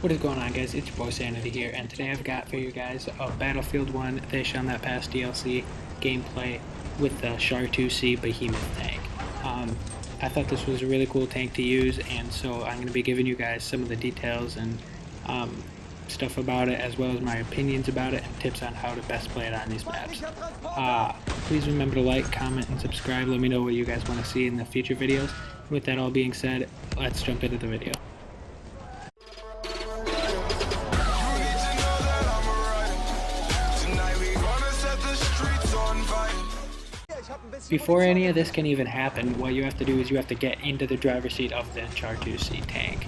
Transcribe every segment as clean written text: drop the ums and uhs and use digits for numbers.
What is going on, guys? It's your boy Sanity here, and today I've got for you guys a Battlefield 1 They Shall Not Pass DLC gameplay with the Char-2C Behemoth tank. I thought this was a really cool tank to use, and so I'm going to be giving you guys some of the details and stuff about it, as well as my opinions about it and tips on how to best play it on these maps. Please remember to like, comment, and subscribe. Let me know what you guys want to see in the future videos. With that all being said, let's jump into the video. Before any of this can even happen, what you have to do is you have to get into the driver's seat of the Char-2C tank.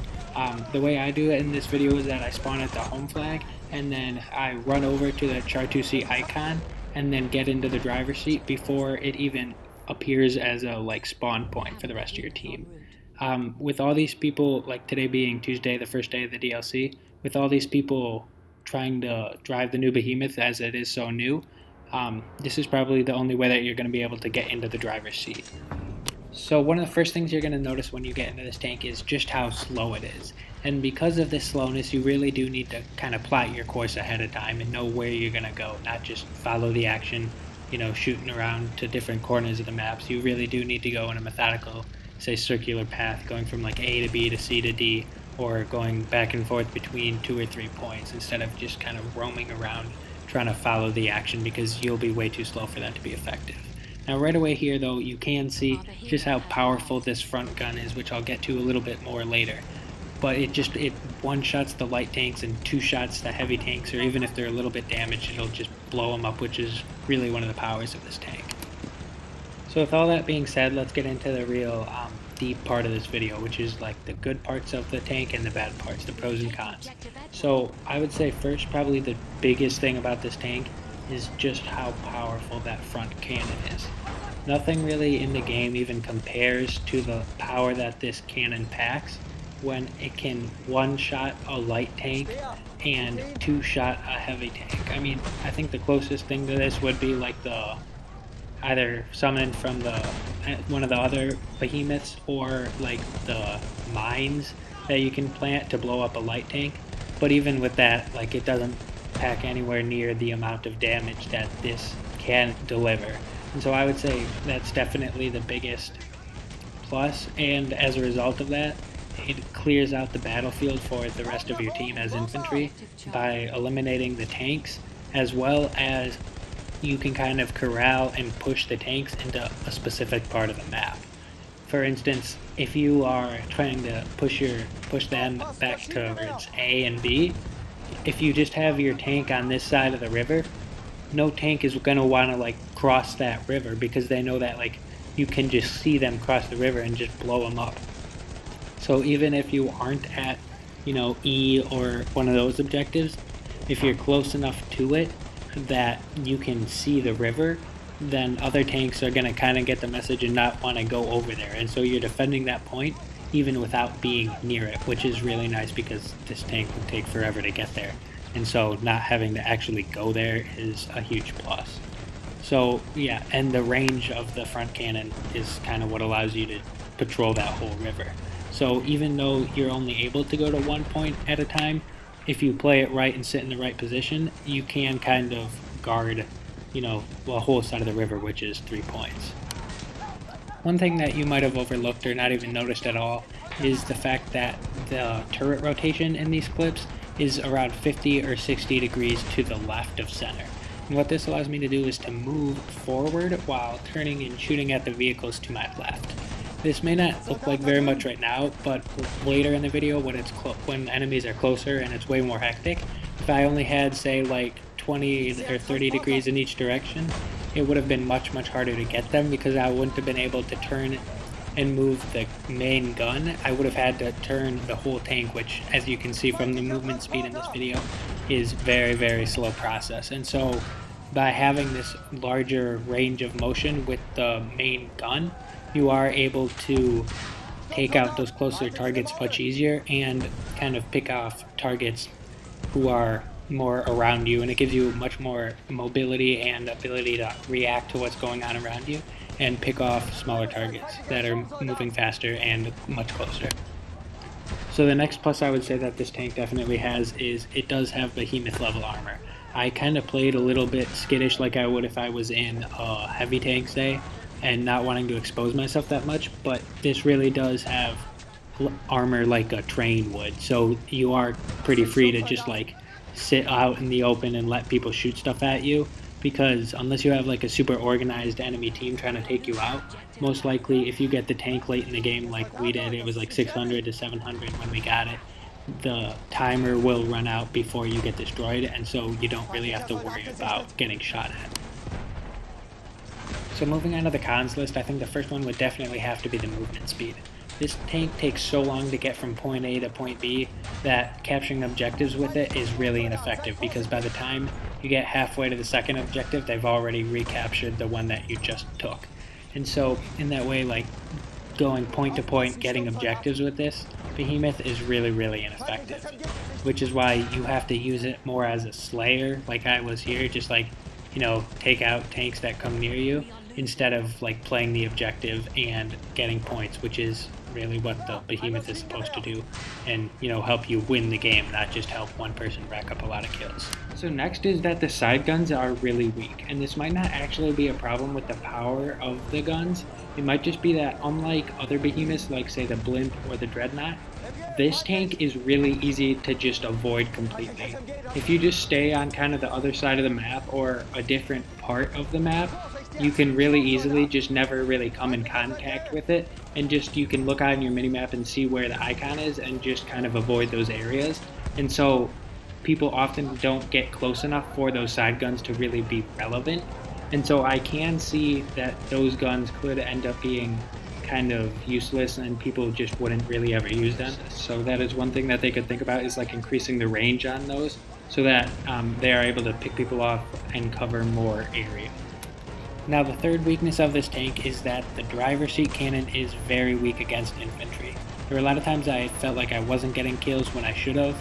The way I do it in this video is that I spawn at the home flag, and then I run over to the Char-2C icon, and then get into the driver's seat before it even appears as a spawn point for the rest of your team. With all these people, like today being Tuesday, the first day of the DLC, with all these people trying to drive the new Behemoth as it is so new, this is probably the only way that you're going to be able to get into the driver's seat. So one of the first things you're going to notice when you get into this tank is just how slow it is. And because of this slowness, you really do need to kind of plot your course ahead of time and know where you're going to go, not just follow the action, shooting around to different corners of the maps. You really do need to go in a methodical, say, circular path, going from like A to B to C to D, or going back and forth between 2 or 3 points instead of just kind of roaming around trying to follow the action, because you'll be way too slow for that to be effective. Now right away here though, you can see just how powerful this front gun is, which I'll get to a little bit more later. But it one-shots the light tanks and two-shots the heavy tanks, or even if they're a little bit damaged, it'll just blow them up, which is really one of the powers of this tank. So with all that being said, let's get into the real deep part of this video, which is like the good parts of the tank and the bad parts, the pros and cons. So I would say first, probably the biggest thing about this tank is just how powerful that front cannon is. Nothing really in the game even compares to the power that this cannon packs when it can one-shot a light tank and two-shot a heavy tank. I mean, I think the closest thing to this would be like the either summoned from one of the other behemoths, or like the mines that you can plant to blow up a light tank. But even with that, like, it doesn't pack anywhere near the amount of damage that this can deliver. And so I would say that's definitely the biggest plus, and as a result of that, it clears out the battlefield for the rest of your team as infantry by eliminating the tanks, as well as you can kind of corral and push the tanks into a specific part of the map. For instance, if you are trying to push them back towards A and B, if you just have your tank on this side of the river, no tank is going to want to cross that river, because they know that you can just see them cross the river and just blow them up. So even if you aren't at E or one of those objectives, if you're close enough to it that you can see the river, then other tanks are going to kind of get the message and not want to go over there. And so you're defending that point even without being near it, which is really nice, because this tank would take forever to get there. And so not having to actually go there is a huge plus. So yeah, and the range of the front cannon is kind of what allows you to patrol that whole river. So even though you're only able to go to one point at a time, if you play it right and sit in the right position, you can kind of guard, the whole side of the river, which is 3 points. One thing that you might have overlooked or not even noticed at all is the fact that the turret rotation in these clips is around 50 or 60 degrees to the left of center. And what this allows me to do is to move forward while turning and shooting at the vehicles to my left. This may not look like very much right now, but later in the video, when enemies are closer and it's way more hectic, if I only had, say, 20 or 30 degrees in each direction, it would have been much harder to get them, because I wouldn't have been able to turn and move the main gun. I would have had to turn the whole tank, which, as you can see from the movement speed in this video, is very slow process. And so by having this larger range of motion with the main gun, you are able to take out those closer targets much easier and kind of pick off targets who are more around you, and it gives you much more mobility and ability to react to what's going on around you and pick off smaller targets that are moving faster and much closer. So the next plus I would say that this tank definitely has is it does have Behemoth level armor. I kind of played a little bit skittish like I would if I was in a heavy tank, say, and not wanting to expose myself that much, but this really does have armor like a train would, so you are pretty free to just like sit out in the open and let people shoot stuff at you, because unless you have like a super organized enemy team trying to take you out, most likely if you get the tank late in the game like we did, it was like 600 to 700 when we got it, the timer will run out before you get destroyed, and so you don't really have to worry about getting shot at. So moving on to the cons list, I think the first one would definitely have to be the movement speed. This tank takes so long to get from point A to point B that capturing objectives with it is really ineffective, because by the time you get halfway to the second objective, they've already recaptured the one that you just took. And so in that way, like going point to point, getting objectives with this Behemoth is really ineffective, which is why you have to use it more as a slayer like I was here, just like, you know, take out tanks that come near you, instead of like playing the objective and getting points, which is really what the Behemoth is supposed to do, and, you know, help you win the game, not just help one person rack up a lot of kills. So next is that the side guns are really weak, and this might not actually be a problem with the power of the guns. It might just be that unlike other Behemoths, like say the Blimp or the Dreadnought, this tank is really easy to just avoid completely. If you just stay on kind of the other side of the map or a different part of the map, you can really easily just never really come in contact with it, and just you can look on your minimap and see where the icon is and just kind of avoid those areas. And so people often don't get close enough for those side guns to really be relevant. And so I can see that those guns could end up being kind of useless and people just wouldn't really ever use them. So that is one thing that they could think about, is like increasing the range on those so that they are able to pick people off and cover more area. Now the third weakness of this tank is that the driver's seat cannon is very weak against infantry. There were a lot of times I felt like I wasn't getting kills when I should have,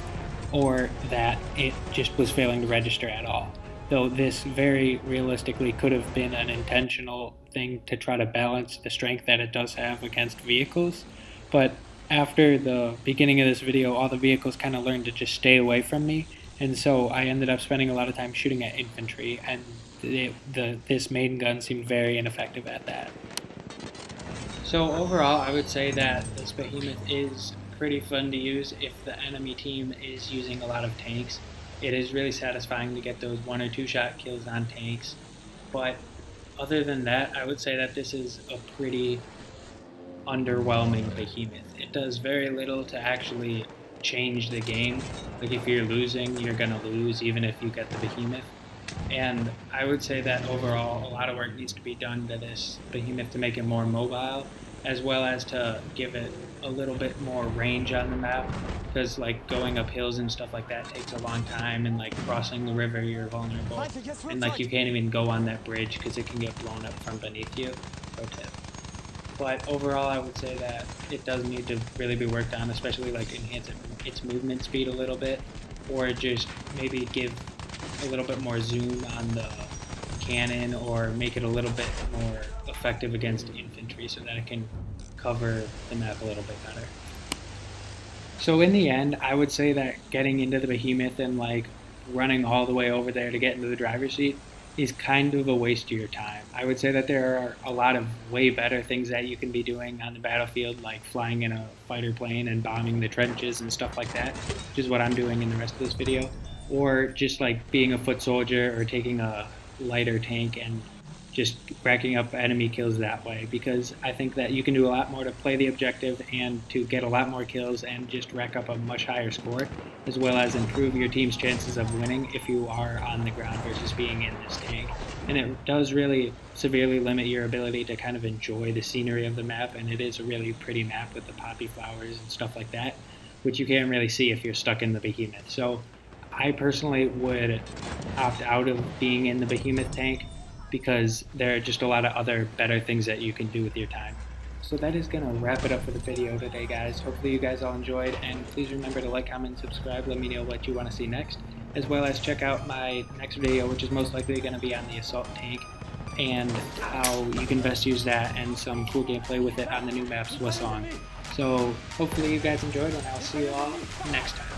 or that it just was failing to register at all. Though this very realistically could have been an intentional thing to try to balance the strength that it does have against vehicles. But after the beginning of this video, all the vehicles kind of learned to just stay away from me, and so I ended up spending a lot of time shooting at infantry, and this main gun seemed very ineffective at that. So overall, I would say that this Behemoth is pretty fun to use if the enemy team is using a lot of tanks. It is really satisfying to get those 1 or 2 shot kills on tanks, but other than that, I would say that this is a pretty underwhelming Behemoth. It does very little to actually change the game. Like if you're losing, you're gonna lose even if you get the Behemoth. And I would say that overall a lot of work needs to be done to this Behemoth to make it more mobile, as well as to give it a little bit more range on the map, because like going up hills and stuff like that takes a long time, and like crossing the river you're vulnerable, and like you can't even go on that bridge because it can get blown up from beneath you. Pro tip. But overall I would say that it does need to really be worked on, especially like enhance its movement speed a little bit, or just maybe give a little bit more zoom on the cannon, or make it a little bit more effective against infantry so that it can cover the map a little bit better. So in the end, I would say that getting into the Behemoth and like running all the way over there to get into the driver's seat is kind of a waste of your time. I would say that there are a lot of way better things that you can be doing on the battlefield, like flying in a fighter plane and bombing the trenches and stuff like that, which is what I'm doing in the rest of this video, or just like being a foot soldier or taking a lighter tank and just racking up enemy kills that way, because I think that you can do a lot more to play the objective and to get a lot more kills and just rack up a much higher score, as well as improve your team's chances of winning if you are on the ground versus being in this tank. And it does really severely limit your ability to kind of enjoy the scenery of the map, and it is a really pretty map with the poppy flowers and stuff like that, which you can't really see if you're stuck in the Behemoth. So I personally would opt out of being in the Behemoth tank, because there are just a lot of other better things that you can do with your time. So that is going to wrap it up for the video today, guys. Hopefully you guys all enjoyed, and please remember to like, comment, and subscribe. Let me know what you want to see next, as well as check out my next video, which is most likely going to be on the assault tank and how you can best use that and some cool gameplay with it on the new map Swansong. So hopefully you guys enjoyed, and I'll see you all next time.